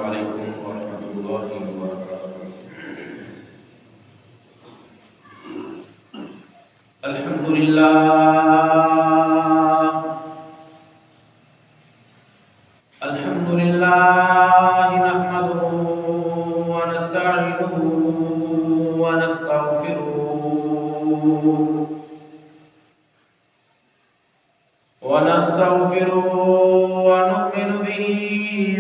علیکم ورحمۃ اللہ وبرکاتہ۔ الحمدللہ نحمده ونستعينه ونستغفره ونؤمن به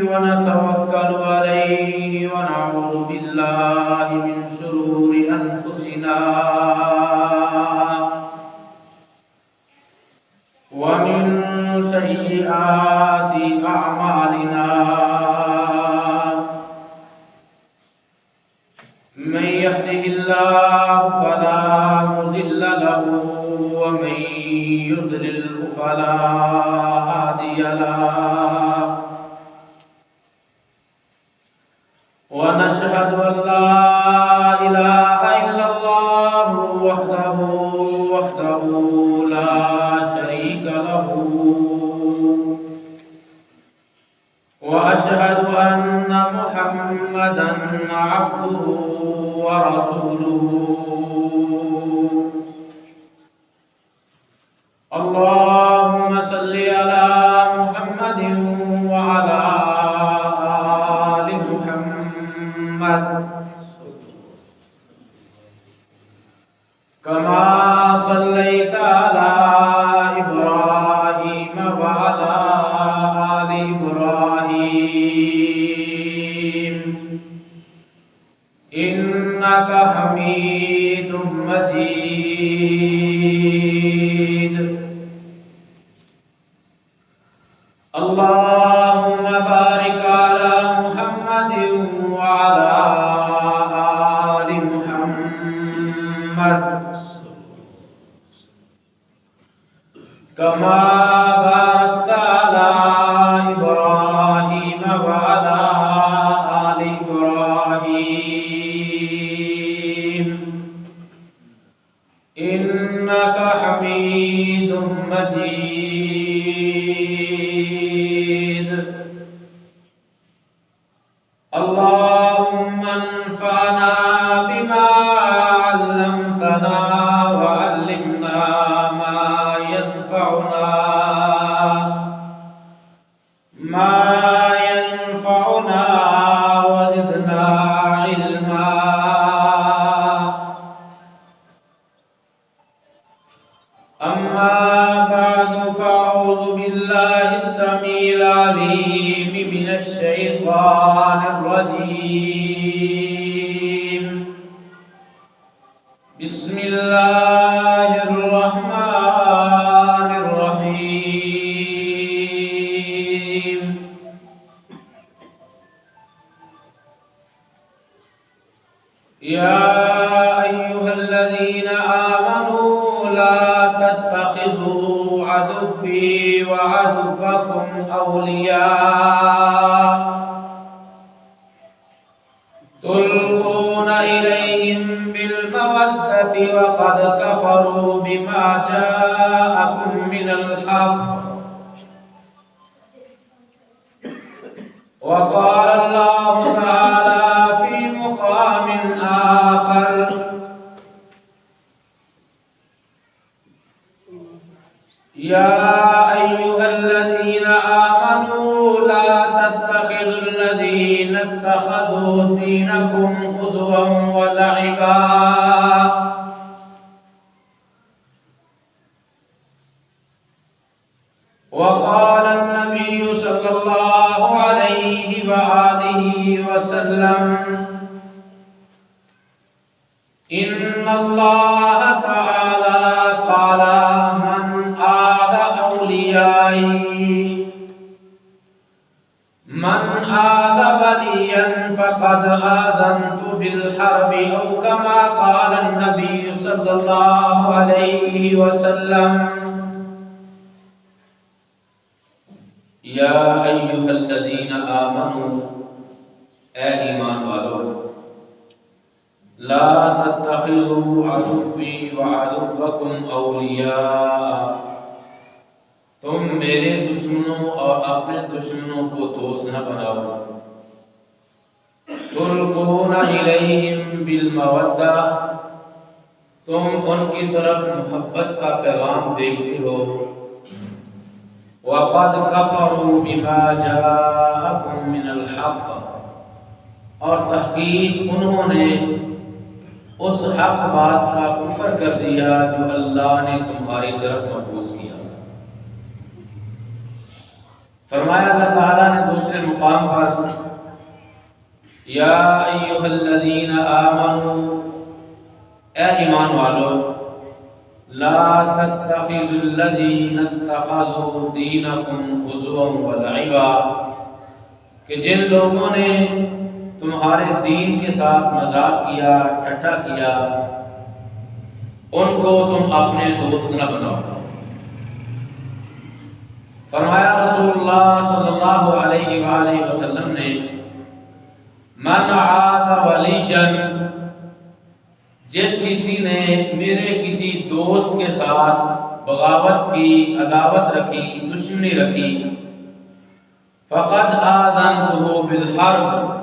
ونتوكل عليه ونعوذ بالله من شرور أنفسنا ومن سيئات أعمالنا، من يهده الله فلا مضل له ومن يضلل فلا هادي له، ونشهد أن لا إله إلا الله وحده لا شريك له، وأشهد أن محمدا عبده ورسوله. اللهم صل على محمد وعلى آل محمد كما صليت على إبراهيم وعلى آل إبراهيم إنك حميد مجيد. اللهم بارك على محمد وعلى آل محمد كما باركت على إبراهيم وعلى آل إبراهيم إنك حميد مجيد. اللهم انفعنا بما علمتنا وعلمنا ما ينفعنا وزدنا علما. أما بعد، فأعوذ بالله السميع العليم من الشيطان الرجيم. بسم الله الرحمن الرحيم. يا أيها الذين آمنوا لا تتخذوا عدوي وعدوكم أولياء تلقون إليهم بالمودة وقد كفروا بما جاءكم من الحق. وقال الله تعالى في مقام آخر: يا أيها الذين آمنوا لا تتخذوا الذين اتخذوا دينكم هزوا ولعبا وقال النبي صلى الله عليه وآله وسلم: إن الله تعالى قال: من عاد وليا فقد آذنت بالحرب، أو كما قال النبي صلى الله عليه وسلم. یا ایھا الذین آمنوا، اے ایمان والو، لا تتخذوا عدوی وعدوکم اولیاء، تم میرے دشمنوں اور اپنے دشمنوں کو دوست نہ بناؤ. تلقون الیہم بالمودہ، تم ان کی طرف محبت کا پیغام بھیجتے ہو، وقد کفروا بما جاءکم من الحق، اور تحقیق انہوں نے اس حق بات کا کفر کر دیا جو اللہ نے تمہاری طرف مبعوث کیا۔ فرمایا اللہ تعالیٰ نے دوسرے مقام پر، یا ایھا الذین آمنوا، اے ایمان والو، لا تتخذوا الذین اتخذوا دینکم ہزوا ولعبا، کہ جن لوگوں نے تمہارے دین کے ساتھ مذاق کیا، ٹھٹھا کیا، ان کو تم اپنے دوست نہ بناؤ۔ فرمایا رسول اللہ صلی اللہ علیہ وآلہ وسلم نے، من عاد ولیا، جس کسی نے میرے کسی دوست کے ساتھ بغاوت کی، عداوت رکھی، دشمنی رکھی، فقد آذنتہ بالحرب،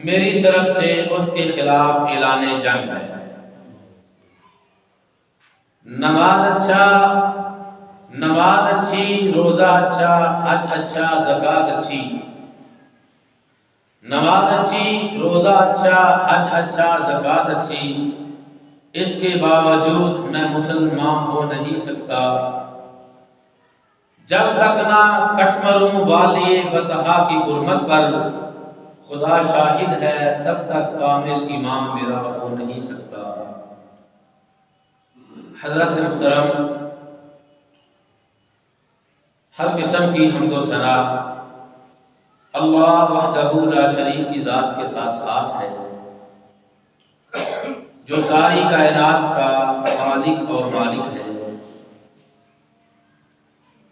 میری طرف سے اس کے خلاف اعلان جنگ ہے۔ نماز اچھی، روزہ اچھا، حج اچھا، زکوٰۃ اچھی، نماز اچھی، روزہ اچھا، حج اچھا، زکوٰۃ اچھی، اس کے باوجود میں مسلمان ہو نہیں سکتا جب تک نہ کٹ مروں والی بطحا کی حرمت پر، خدا شاہد ہے تب تک کامل ایمان میرا ہو نہیں سکتا۔ حضرت محترم، ہر قسم کی حمد و ثنا اللہ وحدہ لا شریک کی ذات کے ساتھ خاص ہے، جو ساری کائنات کا خالق اور مالک ہے۔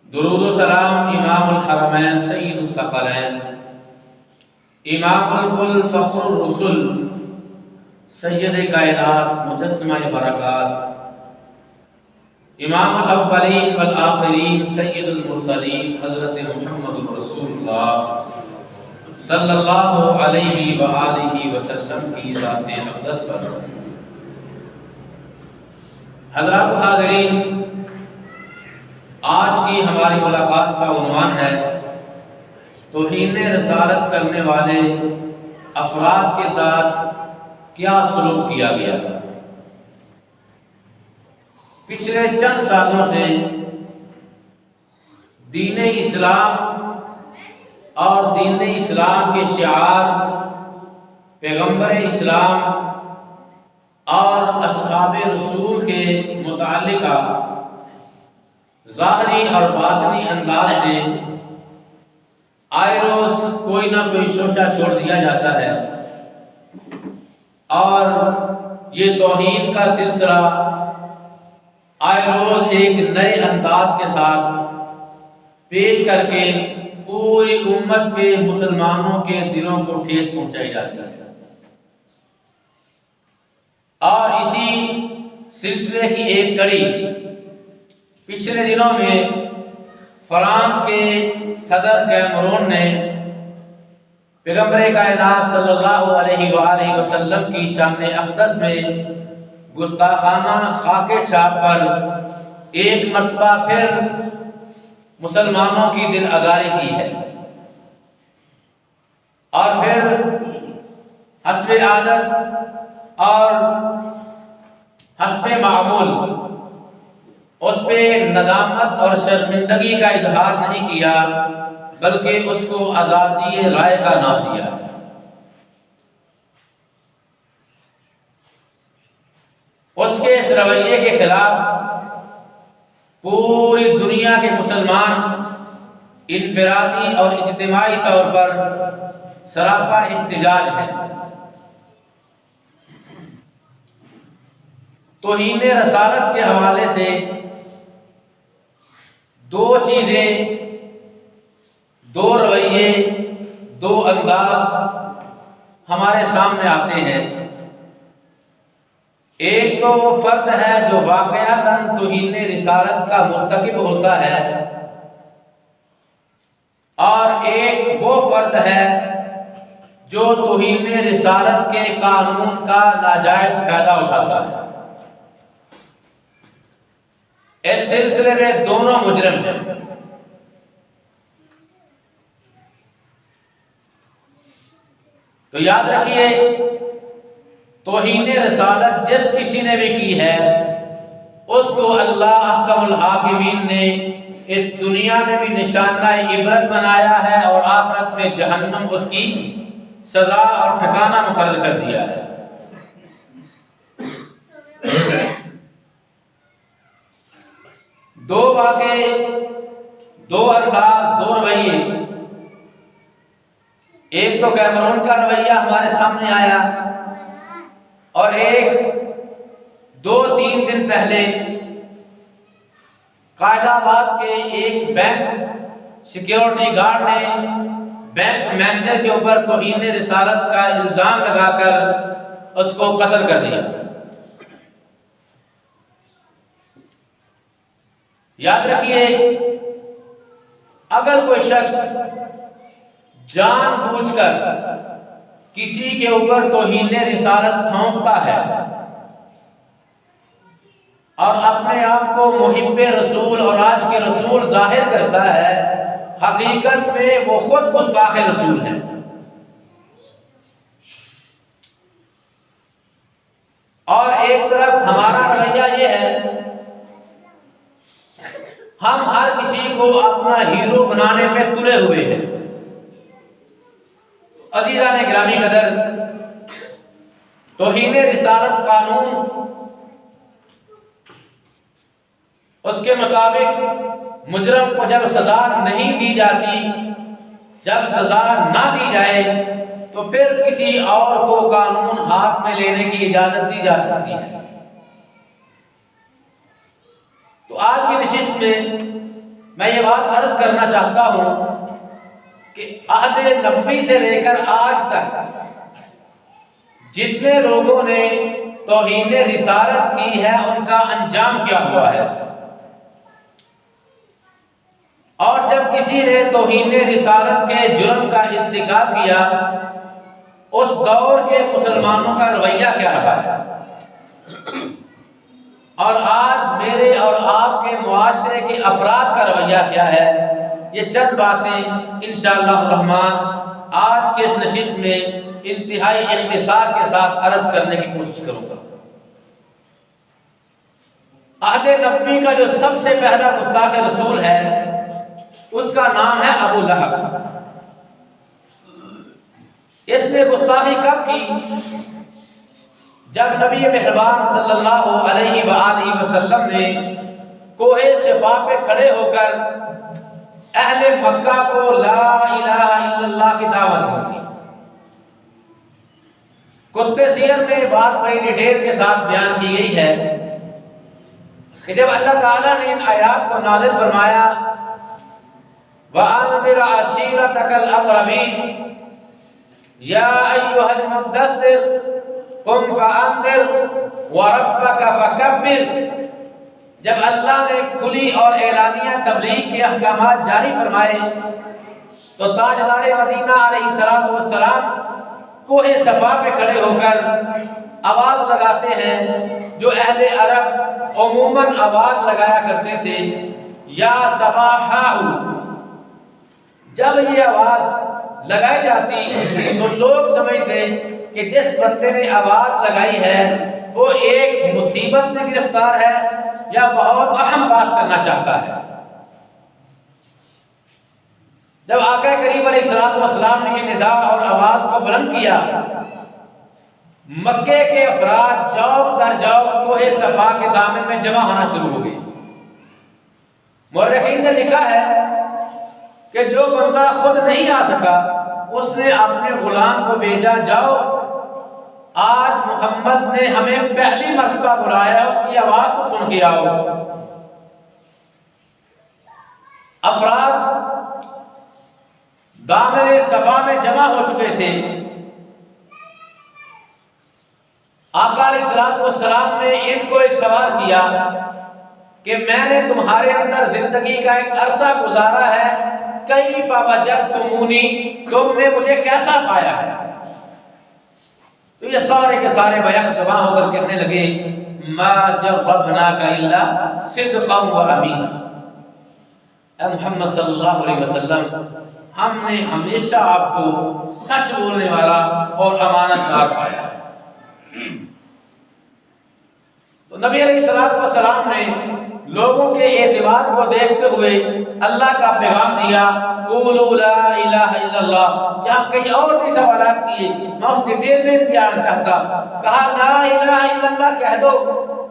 درود و سلام امام الحرمین سید الثقلین، امام الکل فخر الرسل، سید کائنات مجسمہ برکات، امام الاولین والآخرین سید المرسلین حضرت محمد رسول اللہ صلی اللہ علیہ وآلہ وسلم کی ذات اقدس پر۔ حضرات حاضرین، آج کی ہماری ملاقات کا عنوان ہے توہین رسالت کرنے والے افراد کے ساتھ کیا سلوک کیا گیا۔ پچھلے چند سالوں سے دین اسلام اور دین اسلام کے شعار، پیغمبر اسلام اور اصحاب رسول کے متعلقہ ظاہری اور باطنی انداز سے آئے روز کوئی نہ کوئی شوشہ چھوڑ دیا جاتا ہے، اور یہ توہین کا سلسلہ آئے روز ایک نئے انداز کے ساتھ پیش کر کے پوری امت کے مسلمانوں کے دلوں کو ٹھیس پہنچائی جاتی ہے۔ اور اسی سلسلے کی ایک کڑی پچھلے دنوں میں فرانس کے صدر کیمرون نے پیغمبر کائنات صلی اللہ علیہ وآلہ وسلم کی شان اقدس میں گستاخانہ خاکے چھاپ پر ایک مرتبہ پھر مسلمانوں کی دل آزاری کی ہے، اور پھر حسب عادت اور حسب معمول اس پہ ندامت اور شرمندگی کا اظہار نہیں کیا، بلکہ اس کو آزادی رائے کا نام دیا۔ اس کے اس رویے کے خلاف پوری دنیا کے مسلمان انفرادی اور اجتماعی طور پر سراپا احتجاج ہے۔ توہین رسالت کے حوالے سے دو چیزیں، دو رویے، دو انداز ہمارے سامنے آتے ہیں۔ ایک تو وہ فرد ہے جو واقعتاً توہین رسالت کا مرتکب ہوتا ہے، اور ایک وہ فرد ہے جو توہین رسالت کے قانون کا ناجائز فائدہ اٹھاتا ہے۔ اس سلسلے میں دونوں مجرم ہیں۔ تو یاد رکھیے، توہین رسالت جس کسی نے بھی کی ہے اس کو اللہ احکم الحاکمین نے اس دنیا میں بھی نشانہ عبرت بنایا ہے اور آخرت میں جہنم اس کی سزا اور ٹھکانہ مقرر کر دیا ہے۔ دو واقعے، دو انداز، دو رویے، ایک تو کیمرون کا رویہ ہمارے سامنے آیا اور ایک 2-3 دن پہلے قائد آباد کے ایک بینک سیکیورٹی گارڈ نے بینک مینیجر کے اوپر توہین رسالت کا الزام لگا کر اس کو قتل کر دیا۔ یاد رکھیے، اگر کوئی شخص جان بوجھ کر کسی کے اوپر توہین رسالت تھوپتا ہے اور اپنے آپ کو محب رسول اور عاشق رسول ظاہر کرتا ہے، حقیقت میں وہ خود گستاخ رسول ہے۔ اور ایک طرف ہمارا رویہ یہ ہے، ہم ہر کسی کو اپنا ہیرو بنانے میں تلے ہوئے ہیں۔ عزیزان گرامی قدر، توہین رسالت قانون اس کے مطابق مجرم کو جب سزا نہیں دی جاتی، جب سزا نہ دی جائے تو پھر کسی اور کو قانون ہاتھ میں لینے کی اجازت دی جا سکتی ہے۔ تو آج کی نشست میں میں یہ بات عرض کرنا چاہتا ہوں کہ عہد نبوی سے لے کر آج تک جتنے لوگوں نے توہین رسالت کی ہے ان کا انجام کیا ہوا ہے، اور جب کسی نے توہین رسالت کے جرم کا ارتکاب کیا اس دور کے مسلمانوں کا رویہ کیا رہا ہے، اور آج میرے اور آپ کے معاشرے کے افراد کا رویہ کیا ہے، یہ چند باتیں انشاءاللہ الرحمن آج کے اس نشست میں انتہائی اختصار کے ساتھ عرض کرنے کی کوشش کروں گا۔ عہد نبوی کا جو سب سے پہلا گستاخ رسول ہے اس کا نام ہے ابو لہب۔ اس نے گستاخی کب کی؟ جب نبی مہربان صلی اللہ علیہ وآلہ وسلم نے کوہ صفا پہ کھڑے ہو کر اہل مکہ کو لا الہ الا اللہ کی دعوت دی۔ کتب سیر میں بات بڑی ڈیٹیل کے ساتھ بیان کی گئی ہے کہ جب اللہ تعالیٰ نے ان آیات کو نازل فرمایا وَأَنذِرْ عَشِيرَتَكَ الْأَقْرَبِينَ یا ایھا المدثر قم فانذر وربک فکبر، جب اللہ نے کھلی اور اعلانیہ تبلیغ کے احکامات جاری فرمائے تو تاجدار مدینہ علیہ السلام کوہ صفا پہ کھڑے ہو کر آواز لگاتے ہیں جو اہل عرب عموماً آواز لگایا کرتے تھے، یا صباحا۔ جب یہ آواز لگائی جاتی تو لوگ سمجھتے کہ جس بندے نے آواز لگائی ہے وہ ایک مصیبت میں گرفتار ہے یا بہت اہم بات کرنا چاہتا ہے۔ جب آقا کریم علیہ السلام نے یہ ندا اور آواز کو بلند کیا، مکے کے افراد جوق در جوق کوہ صفا کے دامن میں جمع ہونا شروع ہو گئی۔ مورخین نے لکھا ہے کہ جو بندہ خود نہیں آ سکا اس نے اپنے غلام کو بھیجا، جاؤ آج محمد نے ہمیں پہلی مرتبہ بلایا، اس کی آواز کو سن کے آؤ۔ افراد دامن صفا میں جمع ہو چکے تھے۔ آقا علیہ السلام نے ان کو ایک سوال کیا کہ میں نے تمہارے اندر زندگی کا ایک عرصہ گزارا ہے کیف وجدتمونی، تم نے مجھے کیسا پایا ہے؟ تو یہ سارے کے سارے بیک زباں ہو کر کہنے لگے ما جربناک الا صدقا و امینا، اے محمد صلی اللہ علیہ وسلم ہم نے ہمیشہ آپ کو سچ بولنے والا اور امانت دار پایا۔ تو نبی علیہ السلام نے لوگوں کے اعتماد کو دیکھتے ہوئے اللہ کا پیغام دیا، قولوا لا الہ الا اللہ۔ یہاں کئی اور بھی سوالات کیے، میں اس ڈیٹیل میں نہیں جانا چاہتا۔ کہا لا الہ الا اللہ کہہ دو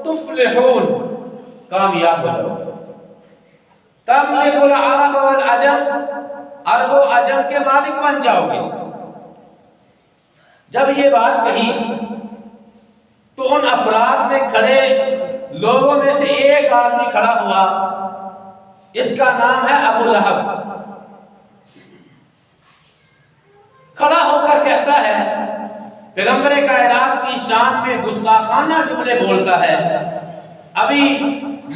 تفلحون، کامیاب ہو جاؤ۔ تملک العرب والعجم، عرب و عجم کے مالک بن جاؤ گے۔ جب یہ بات کہی تو ان افراد میں کھڑے لوگوں میں سے ایک آدمی کھڑا ہوا، اس کا نام ہے ابو لہب۔ کھڑا ہو کر کہتا ہے، پیغمبر کائنات کی شان میں گستاخانہ جملے بولتا ہے۔ ابھی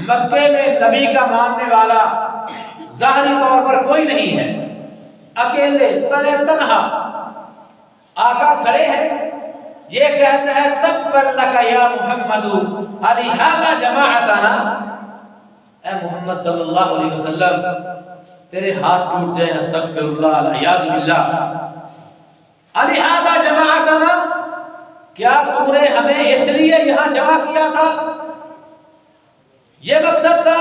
مکے میں نبی کا ماننے والا ظاہری طور پر کوئی نہیں ہے، اکیلے تنہا آقا کھڑے ہیں، یہ کہتا ہے تبت لک یا محمد الہذا جماعتنا، اے محمد صلی اللہ علیہ وسلم تیرے ہاتھ ٹوٹ جائیں، استغفر اللہ العیاذ باللہ، الہذا جماعتنا، کیا تم نے ہمیں اس لیے یہاں جمع کیا تھا؟ یہ مقصد تھا،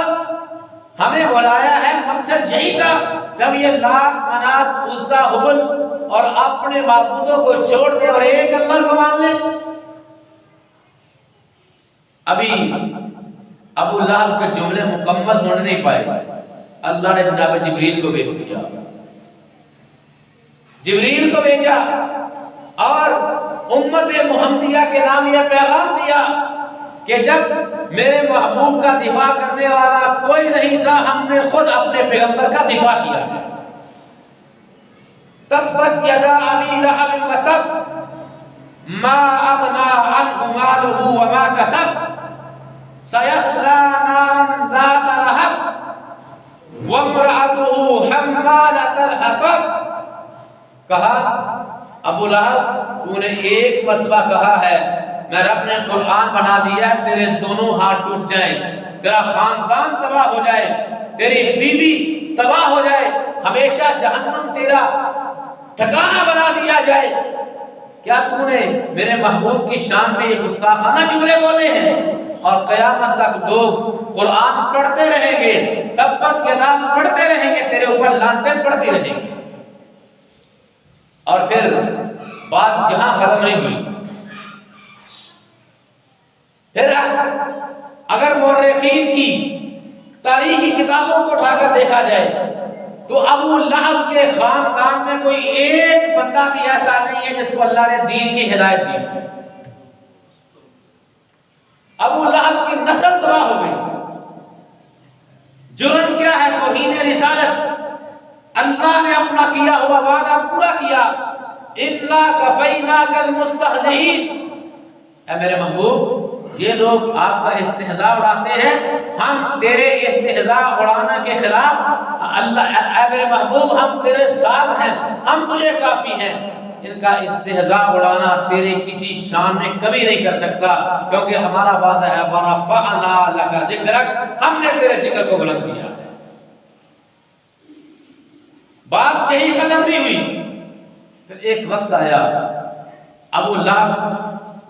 ہمیں بلایا ہے، مقصد یہی تھا جب یہ لات منات عزا حبل اور اپنے معبودوں کو چھوڑ دے اور ایک اللہ کو مان لے؟ ابھی ابو لہب کے جملے مکمل ہونے نہیں پائے، اللہ نے جناب جبریل کو بھیج دیا، جبریل کو بھیجا اور امت محمدیہ کے نام یہ پیغام دیا کہ جب میرے محبوب کا دفاع کرنے والا کوئی نہیں تھا، ہم نے خود اپنے پیغمبر کا دفاع کیا۔ تبت یدا ابی لہب وتب ما اغنی عنہ مالہ وما کسب سیصلی نارا ذات لہب وامرأتہ حمالۃ الحطب۔ کہا ابو لہب تو نے ایک مرتبہ کہا ہے میں رب نے قرآن بنا دیا ہے، تیرے دونوں ہاتھ ٹوٹ جائیں، تیرا خاندان تباہ ہو جائے، تیری بیوی تباہ ہو جائے، ہمیشہ جہنم تیرا ٹھکانہ بنا دیا جائے۔ کیا تو نے میرے محبوب کی شان میں یہ گستاخانہ جملے بولے ہیں؟ اور قیامت تک لوگ قرآن پڑھتے رہیں گے، تبت کے نام پڑھتے رہیں گے، تیرے اوپر لعنتیں پڑتی رہیں گی۔ اور پھر بات جہاں ختم نہیں ہوئی، پھر اگر مورخین کی تاریخی کتابوں کو اٹھا کر دیکھا جائے تو ابو لہب کے خاندان میں کوئی ایک بندہ بھی ایسا نہیں ہے جس کو اللہ نے دین کی ہدایت دی۔ ابو لہب کی نسل تباہ ہو گئی۔ جرم کیا ہے؟ توہین رسالت۔ اللہ نے اپنا کیا ہوا وعدہ پورا کیا، اِنَّا كَفَيْنَاكَ الْمُسْتَهْزِئِينَ، اے میرے محبوب یہ لوگ آپ کا استہزاء اڑاتے ہیں، ہم تیرے استہزاء اڑانا کے خلاف اللہ، اے میرے محبوب ہم تیرے ساتھ ہیں، ہم تجھے کافی ہیں۔ ان کا استہزاء اڑانا تیرے کسی شان میں کبھی نہیں کر سکتا، کیونکہ ہمارا وعدہ ہے وَرَفَعْنَا لَكَ ذِكْرَكَ، ہم نے تیرے ذکر کو بلند کیا۔ بات یہی ختم نہیں ہوئی، پھر ایک وقت آیا ابو لہب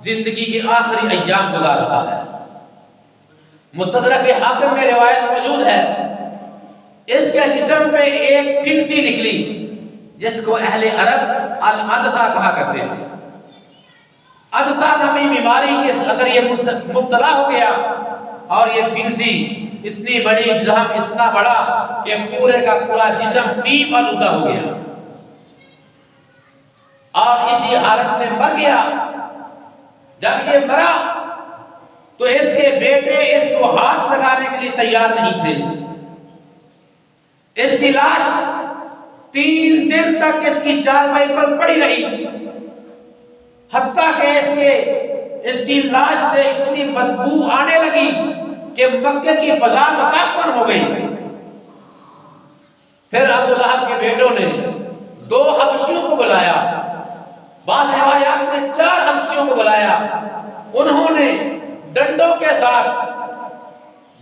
زندگی کے آخری ایام گزار رہا ہے۔ مستدرک حاکم میں روایت موجود ہے، اس کے جسم پہ ایک پھنسی نکلی جس کو اہل عرب العدسہ کہا کرتے ہیں۔ عدسہ نامی بیماری کے اندر یہ مبتلا ہو گیا اور یہ پھنسی اتنی بڑی، جسم اتنا بڑا کہ پورے کا پورا جسم پیپ آلودہ ہو گیا اور اسی حالت میں مر گیا۔ جب یہ مرا تو اس کے بیٹے اس کو ہاتھ لگانے کے لیے تیار نہیں تھے۔ اس کی لاش 3 دن تک اس کی چارپائی پر پڑی رہی، حتیٰ کہ اس کی لاش سے اتنی بدبو آنے لگی کہ مکے کی فضا متعفن ہو گئی۔ پھر ابو لہب کے بیٹوں نے 2 حبشیوں کو بلایا، بعض روایات میں 4 حبشیوں کو بلایا، انہوں نے ڈنڈوں کے ساتھ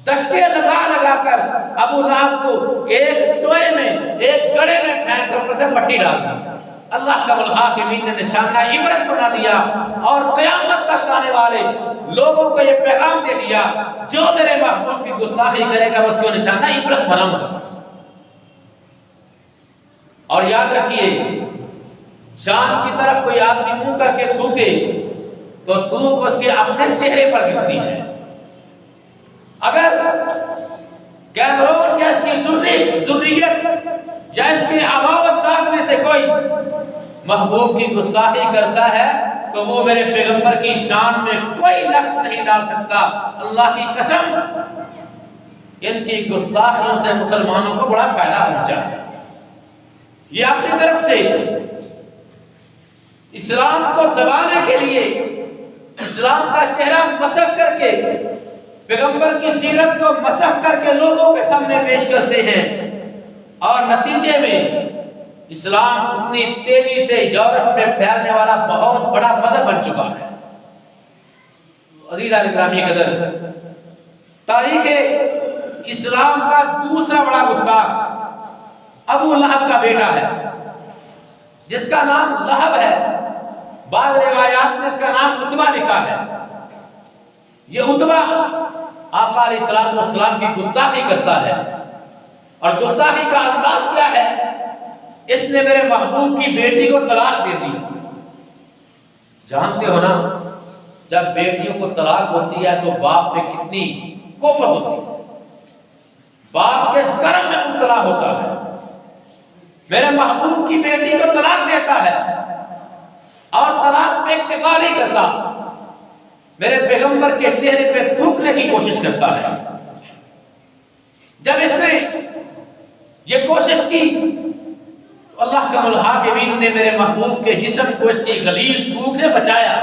دھکے لگا لگا کر ابو لہب کو ایک ٹوئے میں، ایک گڑے میں پھینک کر اوپر سے مٹی ڈال دی۔ اللہ کا الحاکمین نے نشانہ عبرت بنا دیا اور قیامت تک آنے والے لوگوں کو یہ پیغام دے دیا، جو میرے محبوب کی گستاخی کرے گا اس کو نشانہ عبرت بناؤں گا۔ اور یاد رکھیے، چاند کی طرف کوئی آدمی منہ کر کے تھوکے تو تھوک اس کے اپنے چہرے پر گرتی ہے۔ اگر کیمرون یا اس کی ذریت یا اس کے آباء و اجداد میں سے کوئی محبوب کی گستاخی کرتا ہے تو وہ میرے پیغمبر کی شان میں کوئی نقص نہیں ڈال سکتا۔ اللہ کی قسم، ان کی گستاخیوں سے مسلمانوں کو بڑا فائدہ پہنچا ہے۔ یہ اپنی طرف سے اسلام کو دبانے کے لیے اسلام کا چہرہ مسخ کر کے، پیغمبر کی سیرت کو مسخ کر کے لوگوں کے سامنے پیش کرتے ہیں، اور نتیجے میں اسلام اتنی تیزی سے یورپ میں پھیلنے والا بہت بڑا مذہب بن چکا ہے۔ عزیزان گرامی قدر، تاریخ اسلام کا دوسرا بڑا گستاخ ابو لہب کا بیٹا ہے، جس کا نام لہب ہے۔ بعض روایات میں اس کا نام عتبہ لکھا ہے۔ یہ عتبہ آقا علیہ السلام کی گستاخی کرتا ہے، اور گستاخی کا انداز کیا ہے؟ اس نے میرے محبوب کی بیٹی کو طلاق دے دی۔ جانتے ہو نا، جب بیٹیوں کو طلاق ہوتی ہے تو باپ میں کتنی کوفت ہوتی ہے، باپ کے اس کرم میں مبتلا ہوتا ہے۔ میرے محبوب کی بیٹی کو طلاق دیتا ہے اور طلاق پہ اکتفا نہیں کرتا، میرے پیغمبر کے چہرے پہ تھوکنے کی کوشش کرتا ہے۔ جب اس نے یہ کوشش کی تو اللہ کا الحاکمین نے میرے محبوب کے جسم کو اس کی غلیظ تھوک سے بچایا،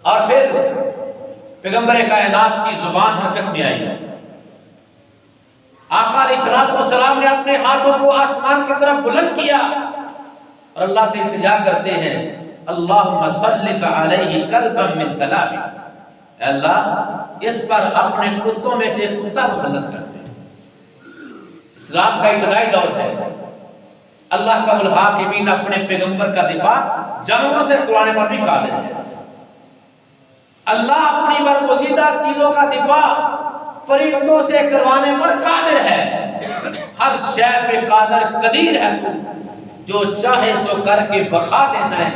اور پھر پیغمبر کائنات کی زبان حرکت میں آئی۔ آقا علیہ السلام نے اپنے ہاتھوں کو آسمان کی طرف بلند کیا اور اللہ سے التجا کرتے ہیں، اللہم سلط علیہ کلبا من کلابک، اے اللہ اس پر اپنے کتوں میں سے کتا مسلط کر دے۔ اسلام کا ابتدائی دور ہے، اللہ کا الحاکمین اپنے پیغمبر کا دفاع جانوروں سے کرانے پر بھی قادر ہے۔ اللہ اپنی برگزیدہ چیزوں کا دفاع پرندوں سے کروانے پر قادر ہے۔ ہر شے پہ قادر قدیر ہے تو، جو چاہے سو کر کے بخا دینا ہے،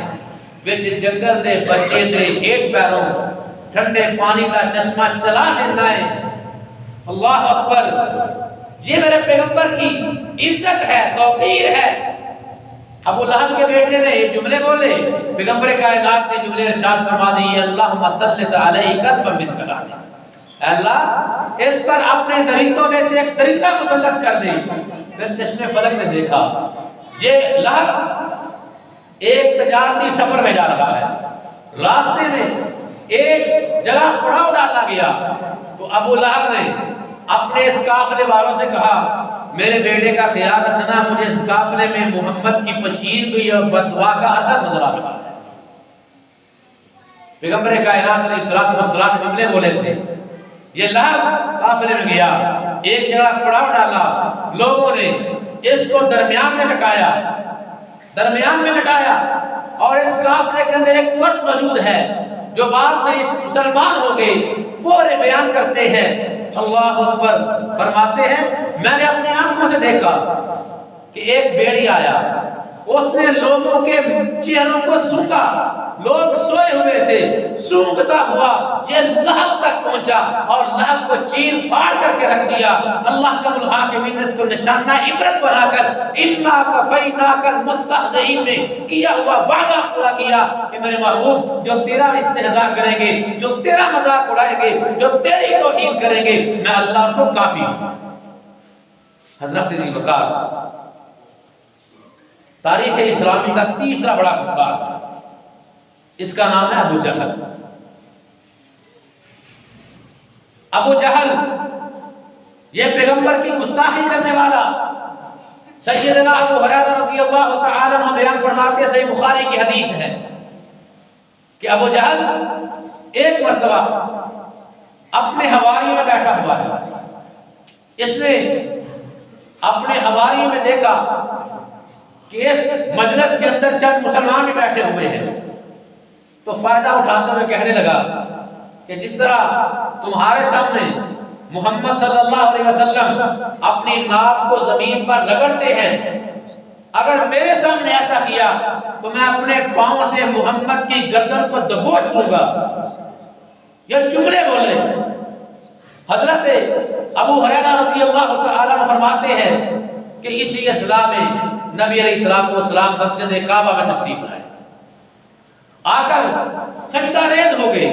وچ جنگل دے بچے دے ہیٹ پیروں ٹھنڈے پانی کا چشمہ چلا دینا ہے۔ اللہ اکبر، یہ میرے پیغمبر کی عزت ہے، توقیر ہے۔ ابو لہب کے بیٹے نے یہ جملے بولے، پیغمبر کائنات نے جملے ارشاد فرما دی، اللہم سلط علیہ کلبا من کلابک، اے اللہ اس پر اپنے درندوں میں سے ایک درندہ مسلط کر دے۔ پھر چشم فلک نے دیکھا یہ لہب ایک تجارتی سفر میں جا رہا ہے، راستے میں ایک جگہ پڑاؤ ڈالا گیا تو ابو لہب نے اپنے اس قافلے والوں سے کہا، میرے بیٹے کا خیال رکھنا، مجھے اس قافلے میں محمد کی پشین بھی اور بددعا کا اثر نظر آ رہا ہے۔ پیغمبر کائنات علیہ السلام جملے بولے تھے، یہ لہب قافلے میں گیا، ایک جگہ پڑاؤ ڈالا، لوگوں نے اس کو درمیان میں لٹایا اور اس قافلے کے اندر ایک فرد موجود ہے جو بعد میں مسلمان ہو گئے، وہ بیان کرتے ہیں، اللہ اکبر، فرماتے ہیں میں نے اپنی آنکھوں سے دیکھا کہ ایک بیڑی آیا، اس نے لوگوں کے چہروں کو سونگا، لوگ سوئے ہوئے تھے، سونگتا ہوا یہ لہب تک پہنچا اور لہب کو چیر پھاڑ کر کے رکھ دیا۔ اللہ کا الحاکمین نے اس کو نشانہ عبرت بنا کر انا کفیناک المستہزئین میں کیا ہوا وعدہ پورا کیا کہ میرے محبوب جو تیرا استہزاء کریں گے، جو تیرا مذاق اڑائیں گے، جو تیری توہین کریں گے، میں اللہ کو کافی ہوں۔ حضرت ذی الوقار تاریخ اسلامی کا تیسرا بڑا گستاخ، اس کا نام ہے ابو جہل۔ ابو جہل یہ پیغمبر کی گستاخی کرنے والا، سیدنا ابو ہریرہ رضی اللہ تعالی عنہ بیان فرماتے ہیں، صحیح بخاری کی حدیث ہے کہ ابو جہل ایک مرتبہ اپنے حواریوں میں بیٹھا ہوا ہے، اس نے اپنے حواریوں میں دیکھا کہ اس مجلس کے اندر چند مسلمان بھی بیٹھے ہوئے ہیں، تو فائدہ اٹھاتے ہوئے کہنے لگا کہ جس طرح تمہارے سامنے محمد صلی اللہ علیہ وسلم اپنی ناک کو زمین پر رگڑتے ہیں، اگر میرے سامنے ایسا کیا تو میں اپنے پاؤں سے محمد کی گردن کو دبوچ دوں گا۔ یہ جملے بولے حضرت ابو ہریرہ رضی اللہ تعالی عنہ فرماتے ہیں کہ اسی اصلاح میں نبی علیہ السلام مسجد کعبہ میں تشریف لائے، آ کر سجدہ ریز ہو گئے۔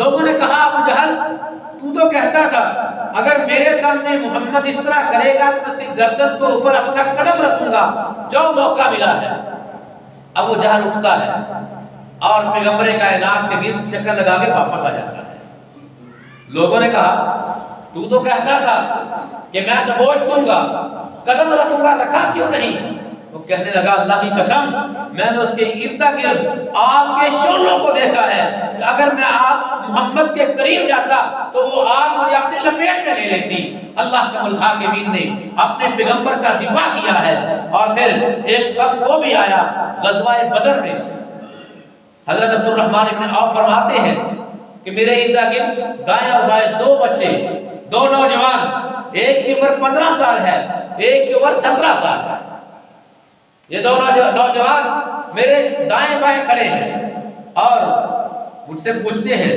لوگوں نے کہا ابو جہل تو تو کہتا تھا اگر میرے سامنے محمد اس طرح کرے گا تو اس کی گردن کو اوپر اپنا قدم رکھوں گا، جو موقع ملا ہے۔ ابو جہل اٹھتا ہے اور پیغمبر کائنات کے گرد چکر لگا کے واپس آ جاتا ہے۔ لوگوں نے کہا تو تو کہتا تھا کہ میں دبوچ دوں گا، قدم رکھوں گا، رکھا کیوں نہیں؟ وہ کہنے لگا اللہ کی قسم میں نے اس کے ارد گرد آگ کے شعلوں کو دیکھا ہے، اگر میں آگ محمد کے قریب جاتا تو وہ آگ مجھے اپنی لپیٹ میں لے لیتی۔ اللہ کے الحاکمین نے اپنے پیغمبر کا دفاع کیا ہے۔ اور پھر ایک وقت وہ بھی آیا غزوہ بدر میں، حضرت عبد الرحمن بن عوف فرماتے ہیں کہ میرے ارد گرد دائیں اور بائیں دو بچے، دو نوجوان، ایک کی عمر 15 سال ہے، ایک کی عمر 17 سال ہے۔ یہ دونوں نوجوان میرے دائیں بائیں کھڑے ہیں اور مجھ سے پوچھتے ہیں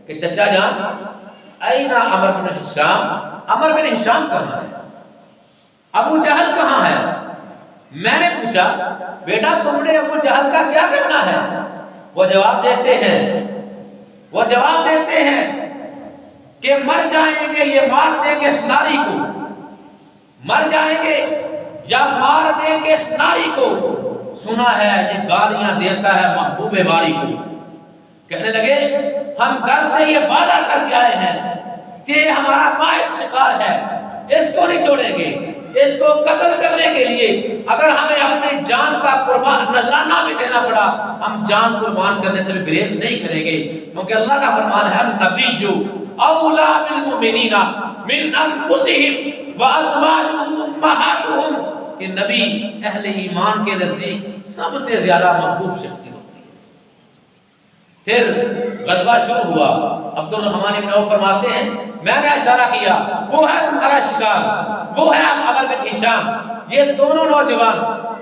کہ چچا جان اینا عمر بن ہشام، عمر بن ہشام کہاں ہے؟ ابو جہل کہاں ہے؟ میں نے پوچھا بیٹا تم نے ابو جہل کا کیا کرنا ہے؟ وہ جواب دیتے ہیں کہ مر جائیں گے، یہ مار دیں گے اس ناری کو، مر جائیں گے یا مار دیں گے اس ناری کو، سنا ہے یہ گالیاں دیتا ہے محبوب باری کو۔ کہنے لگے ہم گھر سے یہ وعدہ کر کے آئے ہیں کہ یہ ہمارا قائد شکار ہے، اس کو نہیں چھوڑیں گے، اس کو قتل کرنے کے لیے اگر ہمیں اپنی جان کا قربان نذرانہ بھی دینا پڑا ہم جان قربان کرنے سے بھی گریز نہیں کریں گے، کیونکہ اللہ کا فرمان ہے النبی اولا بالمؤمنین من انفسہم وازواجہم امہاتہم، کہ نبی اہل ایمان کے نزدیک سب سے زیادہ محبوب شخصیت ہوتی ہے۔ پھر غزوہ شروع ہوا۔ عبد الرحمن بن عوف فرماتے ہیں میں نے اشارہ کیا وہ ہے تمہارا شکار، وہ ہے عمر بن ہشام۔ یہ دونوں نوجوان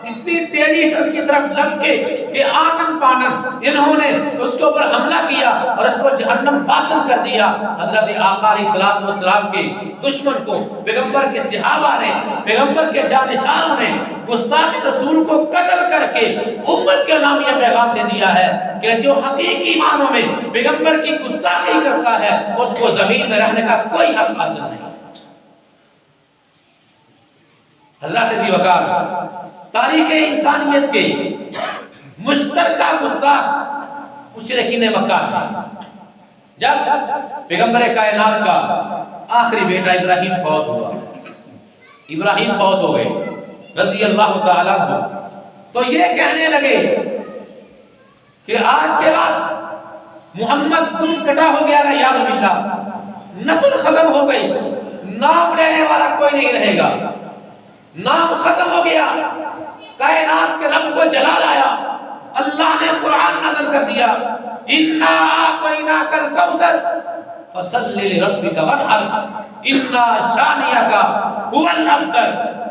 اتنی تیزی سے اس کی طرف لپکے کہ آنن پانن انہوں نے اس کے اوپر حملہ کیا اور اس کو جہنم واصل کر دیا۔ حضرت آقا علیہ السلام کے دشمن کو پیغمبر کے صحابہ نے، پیغمبر کے جانشانوں نے گستاخ رسول کو قتل کر کے امت کے نام یہ پیغام دے دیا ہے کہ جو حقیقی معنوں میں پیغمبر کی گستاخی کرتا ہے اس کو زمین میں رہنے کا کوئی حق حاصل نہیں۔ حضرت ذی وقار تاریخ انسانیت کے مشترکہ گستاخ مشرکین مکہ تھا۔ جب پیغمبر کائنات کا آخری بیٹا ابراہیم فوت ہوا، ابراہیم فوت ہو گئے رضی اللہ تعالیٰ عنہ، تو یہ کہنے لگے کہ آج کے بعد محمد دم کٹا ہو گیا یا باللہ، نسل ختم ہو گئی، نام لینے والا کوئی نہیں رہے گا، نام ختم ہو گیا۔ کائنات کے رب کو جلال آیا، اللہ نے قرآن نازل کر دیا اِنَّا أَعْطَيْنَاكَ الْكَوْثَرَ فَصَلِّ لِرَبِّكَ وَانْحَرْ إِنَّا شَانِئَكَ هُوَ الْأَبْتَرُ۔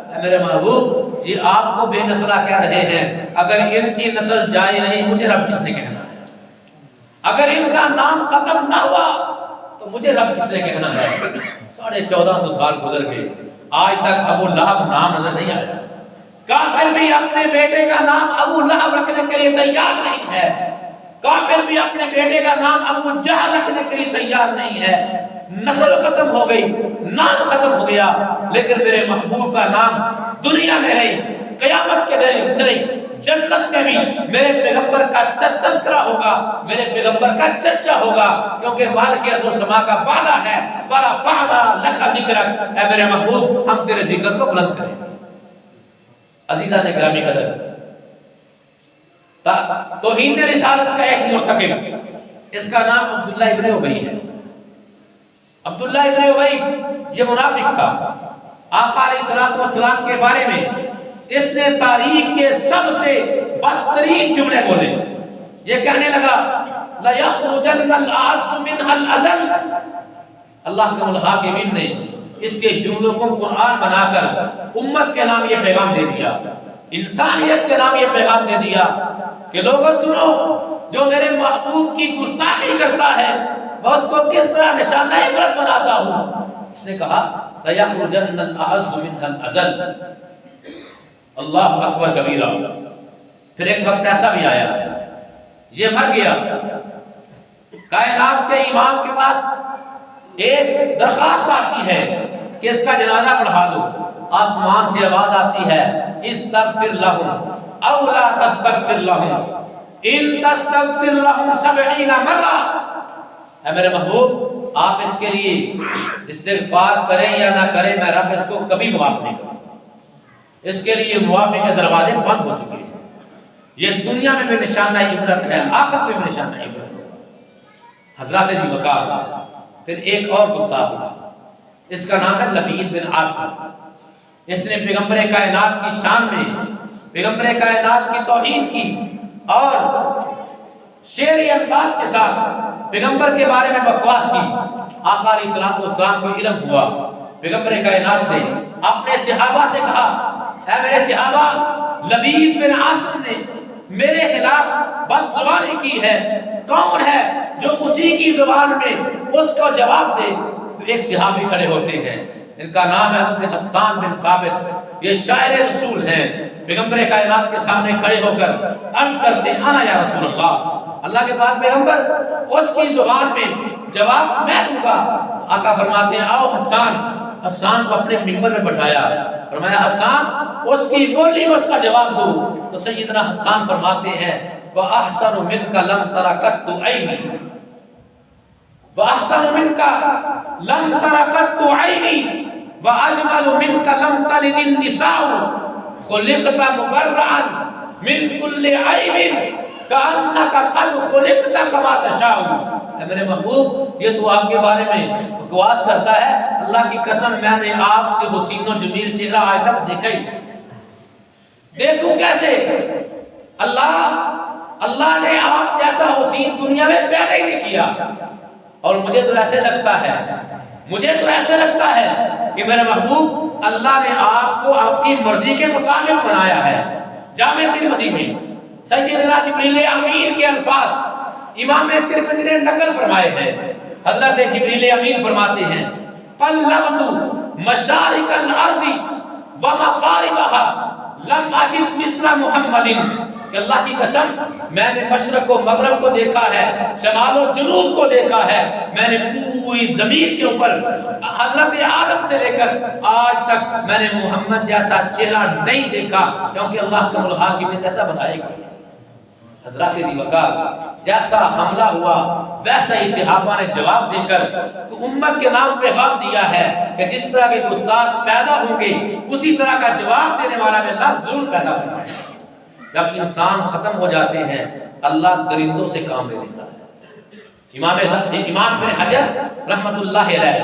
اے میرے محبوب یہ آپ کو بے نسلہ کہہ رہے ہیں، اگر ان کی نسل جائے نہیں مجھے رب کس نے کہنا ہے؟ اگر ان کا نام ختم نہ ہوا تو مجھے رب کس نے کہنا ہے؟ 1450 سال گزر گئے، آج تک ابو لہب نام نظر نہیں آیا۔ کافر بھی اپنے بیٹے کا نام ابو لہب رکھنے کے لیے تیار نہیں ہے، کافر بھی اپنے بیٹے کا نام ابو جہل رکھنے کے لیے تیار نہیں ہے۔ نسل ختم ہو گئی، نام ختم ہو گیا، لیکن میرے محبوب کا نام دنیا میں نہیں، قیامت کے دن نہیں، جنت میں بھی میرے پیغمبر کا تذکرہ ہوگا، میرے پیغمبر کا چرچا ہوگا، کیونکہ مالک ارض و سما کا وعدہ ہے وَرَفَعْنَا لَكَ ذِكْرَكَ، اے میرے محبوب ہم تیرے ذکر کو بلند کریں۔ عزیزہ نے گرامی قدر، توہین رسالت کا ایک مرتکب، اس کا نام عبداللہ ابن ابی ہے۔ عبداللہ ابن ابی یہ منافق تھا۔ آقا علیہ السلام کے بارے میں اس نے تاریخ کے سب سے بدترین جملے بولے۔ یہ کہنے لگا لَيَخْرُجَنَّ الْأَعَزُّ مِنْهَا الْأَذَلُّ۔ اللہ کے الحاکمین نے اس کے جملوں کو قرآن بنا کر امت کے نام یہ پیغام دے دیا، انسانیت کے نام یہ پیغام دے دیا کہ لوگوں سنو، جو میرے محبوب کی گستاخی کرتا ہے میں اس کو کس طرح نشانہ عبرت بناتا ہوں۔ اس نے کہا لَيَخْرُجَنَّ الْأَعَزُّ مِنْهَا الْأَذَلُّ۔ اللہ اکبر کبیرہ۔ پھر ایک وقت ایسا بھی آیا، یہ مر گیا، کائنات کے امام کے پاس ایک درخواست آتی ہے کہ اس کا جنازہ پڑھا دو۔ آسمان سے آواز آتی ہے استغفر لہم او لا تستغفر لہم ان تستغفر لہم 70 مرہ۔ اے میرے محبوب، آپ اس کے لیے استغفار کریں یا نہ کریں، میں رب اس کو کبھی معاف نہیں کروں۔ اس کے لیے معافی کے دروازے بند ہو چکے ہیں۔ یہ دنیا میں بھی نشانہ عبرت ہے، آخرت میں بھی نشانہ عبرت ہے۔ حضرات جی وقار۔ پھر ایک اور گستاخ ہوا، اس کا نام ہے لبید بن عاصم۔ اس نے پیغمبر کائنات کی شان میں پیغمبر کائنات کی توہین کی اور شعری انداز کے ساتھ پیغمبر کے بارے میں بکواس کی۔ آقا علیہ السلام کو علم ہوا، پیغمبر کائنات نے اپنے صحابہ سے کہا اے میرے صحابہ، لبید بن عاصم نے میرے خلاف بد زبانی کی ہے، کون ہے جو اسی کی زبان میں اس کو جواب دے؟ تو ایک صحابی کھڑے ہوتے ہیں، ان کا نام ہے حضرت حسان بن ثابت، یہ شاعر رسول ہیں۔ پیغمبر کائنات کے سامنے کھڑے ہو کر عرض کرتے ہیں انا یا رسول اللہ، اللہ کے پاک پیغمبر اس کی زبان میں جواب میں دوں گا۔ آقا فرماتے ہیں آؤ حسان۔ حسان کو اپنے منبر میں بٹھایا، فرمایا حسان اس کی بولی میں اس کا جواب دو۔ تو سیدنا حسان فرماتے ہیں وَأَحْسَنُ مِنْكَ لَمْ تَرَ قَطُّ عَيْنِي وَأَحْسَنُ مِنْكَ لَمْ تَرَ قَطُّ عَيْنِي وَأَجْمَلُ مِنْكَ لَمْ تَلِدِ النِّسَاءُ خُلِقْتَ مُبَرَّأً مِنْ كُلِّ عَيْبٍ كَأَنَّكَ قَدْ خُلِقْتَ كَمَا تَشَاءُ۔ اے میرے محبوب، یہ تو آپ کے بارے میں بکواس کرتا ہے، اللہ کی قسم میں نے آپ سے حسین و جمیل چہرہ آج تک دیکھا ہی دیکھوں کیسے؟ اللہ نے آپ جیسا حسین دنیا میں پیدا ہی نہیں کیا۔ اور مجھے تو ایسے لگتا ہے کہ میرے محبوب، اللہ نے آپ کو آپ کی مرضی کے مطابق بنایا ہے۔ جامع ترمذی میں سیدنا جبریل امین کے الفاظ امام ترمذی نے نقل فرمائے ہیں۔ حضرت جبریل امین فرماتے ہیں قلبت مشارق الارض ومغاربها لم اجد مثل محمد، کہ اللہ کی قسم میں نے مشرق و مغرب کو دیکھا ہے، شمال و جنوب کو دیکھا ہے، میں نے پوری زمین کے اوپر حضرت آدم سے لے کر آج تک میں نے محمد جیسا چہرہ نہیں دیکھا، کیونکہ اللہ کا الحاکم نے ایسا بنائے گا۔ حضرات دی وقار، جیسا حملہ ہوا ویسا ہی صحابہ نے جواب دے کر امت کے نام پیغام دیا ہے کہ جس طرح کے گستاخ پیدا ہوں گے اسی طرح کا جواب دینے والا بھی اللہ ضرور پیدا ہوگا۔ جب انسان ختم ہو جاتے ہیں اللہ درندوں سے کام لے لیتا ہے۔ امام ابن حجر رحمت اللہ علیہ